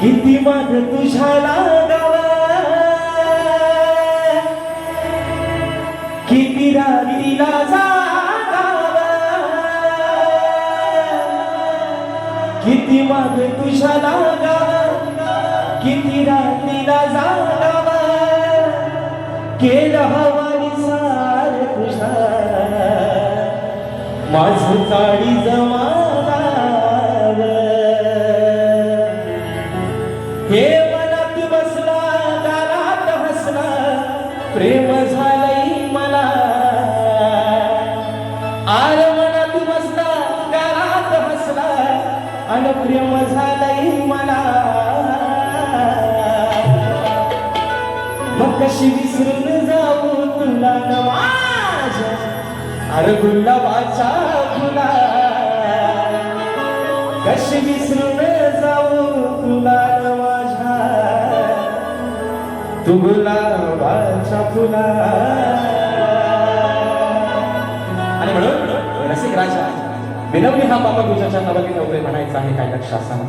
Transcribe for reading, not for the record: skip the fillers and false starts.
किती माग तुझ्या लागावा, किती रात्रीला जागावा, किती माग तुझ्या लागावा, किती रात्रीला जागावा, केलं हवा निसार तुझा माझं काळी जमानावर. हे मनात बसला गालात हसला, प्रेम झालंय मला. आर मनात बसला गालात हसला, आणि प्रेम झालंय मला. मग कशी विसरून जाऊ तुला न माझ्या, अरे गुलाबाच्या फुला. कशी विसरून जाऊ तुला न माझ्या, तू गुलाबाच्या फुला. आणि म्हणून रसिक राजा विनवणी हा बाबा गुजाच्या नवली नवरे म्हणायचा आहे काय लक्षात सांग.